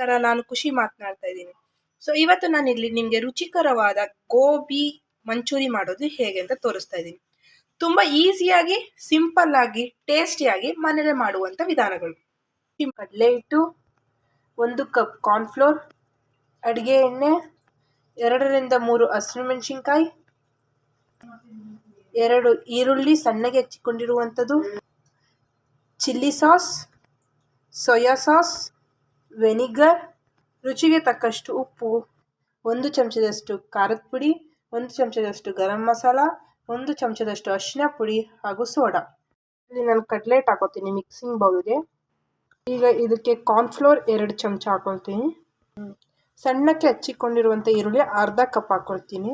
ನಮಸ್ಕಾರ, ನಾನು ಖುಷಿ ಮಾತನಾಡ್ತಾ ಇದ್ದೀನಿ. ಸೊ ಇವತ್ತು ನಾನು ಇಲ್ಲಿ ನಿಮಗೆ ರುಚಿಕರವಾದ ಗೋಬಿ ಮಂಚೂರಿ ಮಾಡೋದು ಹೇಗೆ ಅಂತ ತೋರಿಸ್ತಾ ಇದ್ದೀನಿ. ತುಂಬ ಈಸಿಯಾಗಿ, ಸಿಂಪಲ್ ಆಗಿ, ಟೇಸ್ಟಿಯಾಗಿ ಮನೇಲಿ ಮಾಡುವಂಥ ವಿಧಾನಗಳು. ಕಡಲೆ ಹಿಟ್ಟು, 1 ಕಪ್ ಕಾರ್ನ್ಫ್ಲೋರ್, ಅಡುಗೆ ಎಣ್ಣೆ, 2 ರಿಂದ 3 ಹಸಿಮೆಣಸಿನ್ಕಾಯಿ, 2 ಈರುಳ್ಳಿ ಸಣ್ಣಗೆ ಹೆಚ್ಚಿಕೊಂಡಿರುವಂಥದ್ದು, chilli sauce, soya sauce, vinegar, ರುಚಿಗೆ ತಕ್ಕಷ್ಟು ಉಪ್ಪು, 1 ಚಮಚದಷ್ಟು ಖಾರದ ಪುಡಿ, 1 ಚಮಚದಷ್ಟು ಗರಂ ಮಸಾಲ, 1 ಚಮಚದಷ್ಟು ಅರಿಶಿನ ಪುಡಿ ಹಾಗೂ ಸೋಡಾ. ಇಲ್ಲಿ ನಾನು ಕಡ್ಲೆಟ್ ಹಾಕೋತೀನಿ ಮಿಕ್ಸಿಂಗ್ ಬೌಲ್ಗೆ. ಈಗ ಇದಕ್ಕೆ ಕಾರ್ನ್ಫ್ಲೋರ್ 2 ಚಮಚ ಹಾಕೊಳ್ತೀನಿ. ಸಣ್ಣಕ್ಕೆ ಹಚ್ಚಿಕೊಂಡಿರುವಂಥ ಈರುಳ್ಳಿ ಅರ್ಧ ಕಪ್ ಹಾಕ್ಕೊಳ್ತೀನಿ.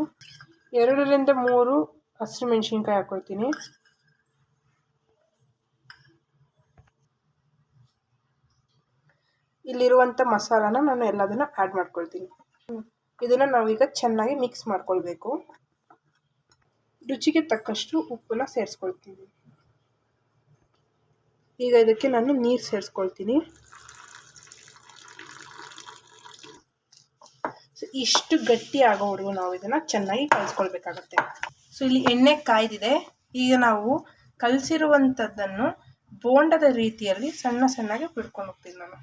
2 ರಿಂದ 3 ಹಸಿಮೆಣಸಿನ್ಕಾಯಿ ಹಾಕ್ಕೊಳ್ತೀನಿ. ಇಲ್ಲಿರುವಂಥ ಮಸಾಲಾನ ನಾನು ಎಲ್ಲದನ್ನು ಆ್ಯಡ್ ಮಾಡ್ಕೊಳ್ತೀನಿ. ಇದನ್ನು ನಾವೀಗ ಚೆನ್ನಾಗಿ ಮಿಕ್ಸ್ ಮಾಡ್ಕೊಳ್ಬೇಕು. ರುಚಿಗೆ ತಕ್ಕಷ್ಟು ಉಪ್ಪನ್ನ ಸೇರಿಸ್ಕೊಳ್ತೀನಿ. ಈಗ ಇದಕ್ಕೆ ನಾನು ನೀರು ಸೇರಿಸ್ಕೊಳ್ತೀನಿ. ಸೊ ಇಷ್ಟು ಗಟ್ಟಿ ಆಗೋವರೆಗೂ ನಾವು ಇದನ್ನು ಚೆನ್ನಾಗಿ ಕಲಿಸ್ಕೊಳ್ಬೇಕಾಗತ್ತೆ. ಸೊ ಇಲ್ಲಿ ಎಣ್ಣೆ ಕಾಯ್ದಿದೆ. ಈಗ ನಾವು ಕಲಸಿರುವಂಥದ್ದನ್ನು ಬೋಂಡದ ರೀತಿಯಲ್ಲಿ ಸಣ್ಣ ಸಣ್ಣಗೆ ಬಿಡ್ಕೊಂಡು ಹೋಗ್ತೀನಿ ನಾನು.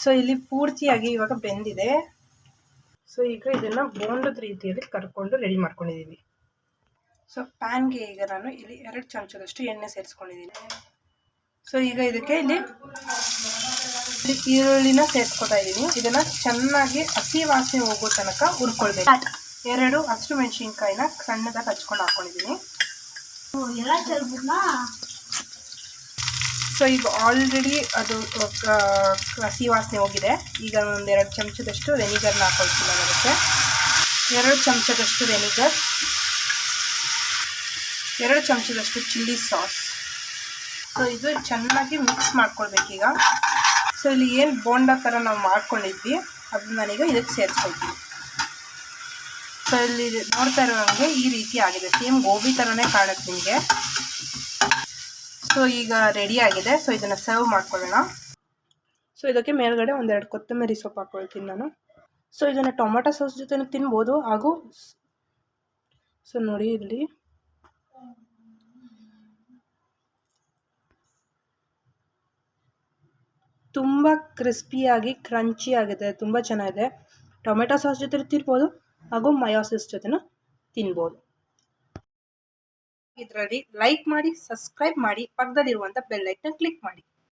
ಸೊ ಇಲ್ಲಿ ಪೂರ್ತಿಯಾಗಿ ಇವಾಗ ಬೆಂದಿದೆ. ಸೊ ಈಗ ಇದನ್ನು ಬೋಂಡದ ರೀತಿಯಲ್ಲಿ ಕರ್ಕೊಂಡು ರೆಡಿ ಮಾಡ್ಕೊಂಡಿದ್ದೀವಿ. ಸೊ ಪ್ಯಾನ್ಗೆ ಈಗ ನಾನು ಇಲ್ಲಿ 2 ಚಮಚದಷ್ಟು ಎಣ್ಣೆ ಸೇರಿಸ್ಕೊಂಡಿದ್ದೀನಿ. ಸೊ ಈಗ ಇದಕ್ಕೆ ಇಲ್ಲಿ ಈರುಳ್ಳಿನ ಸೇರಿಸ್ಕೊತಾ ಇದ್ದೀನಿ. ಇದನ್ನು ಚೆನ್ನಾಗಿ ಹಸಿ ವಾಸನೆ ಹೋಗೋ ತನಕ ಹುರ್ಕೊಳ್ಬೇಕು. 2 ಹಸಿಮೆಣಸಿನ್ಕಾಯಿನ ಸಣ್ಣದಾಗಿ ಹಚ್ಕೊಂಡು ಹಾಕ್ಕೊಂಡಿದ್ದೀನಿ. ಸೊ ಈಗ ಆಲ್ರೆಡಿ ಅದು ಹಸಿ ವಾಸನೆ ಹೋಗಿದೆ. ಈಗ ಒಂದು 2 ಚಮಚದಷ್ಟು ವೆನಿಗರ್ನ ಹಾಕೊಳ್ತೀನಿ ಅದಕ್ಕೆ. 2 ಚಮಚದಷ್ಟು ವೆನಿಗರ್, 2 ಚಮಚದಷ್ಟು ಚಿಲ್ಲಿ ಸಾಸ್. ಸೊ ಇದು ಚೆನ್ನಾಗಿ ಮಿಕ್ಸ್ ಮಾಡ್ಕೊಳ್ಬೇಕೀಗ. ಸೊ ಇಲ್ಲಿ ಏನು ಬೋಂಡ ಥರ ನಾವು ಮಾಡ್ಕೊಂಡಿದ್ವಿ ಅದನ್ನ ನಾನೀಗ ಇದಕ್ಕೆ ಸೇರಿಸ್ಕೊಳ್ತೀನಿ. ಸೊ ಇಲ್ಲಿ ನೋಡ್ತಾ ಇರೋ ನನಗೆ ಈ ರೀತಿ ಆಗಿದೆ. ಸೇಮ್ ಗೋಬಿ ಥರನೇ ಕಾಣುತ್ತೆ ನಿಮಗೆ. ಸೊ ಈಗ ರೆಡಿ ಆಗಿದೆ. ಸೊ ಇದನ್ನು ಸರ್ವ್ ಮಾಡ್ಕೊಳ್ಳೋಣ. ಸೊ ಇದಕ್ಕೆ ಮೇಲ್ಗಡೆ 1-2 ಕೊತ್ತಂಬರಿ ಸೊಪ್ಪು ಹಾಕ್ಕೊಳ್ತೀನಿ ನಾನು. ಸೊ ಇದನ್ನು ಟೊಮೊಟೊ ಸಾಸ್ ಜೊತೆ ತಿನ್ಬೋದು. ಹಾಗೂ ಸೊ ನೋಡಿ ಇಲ್ಲಿ ತುಂಬ ಕ್ರಿಸ್ಪಿಯಾಗಿ ಕ್ರಂಚಿ ಆಗಿದೆ. ತುಂಬ ಚೆನ್ನಾಗಿದೆ. ಟೊಮೆಟೊ ಸಾಸ್ ಜೊತೆ ತಿನ್ಬೋದು ಹಾಗೂ ಮಯೋಸಸ್ ಜೊತೆನೂ ತಿನ್ಬೋದು. ಇದರಲ್ಲಿ ಲೈಕ್ ಮಾಡಿ, ಸಬ್ಸ್ಕ್ರೈಬ್ ಮಾಡಿ, ಪಕ್ಕದಲ್ಲಿರುವಂಥ ಬೆಲ್ ಐಕನ್ ಕ್ಲಿಕ್ ಮಾಡಿ.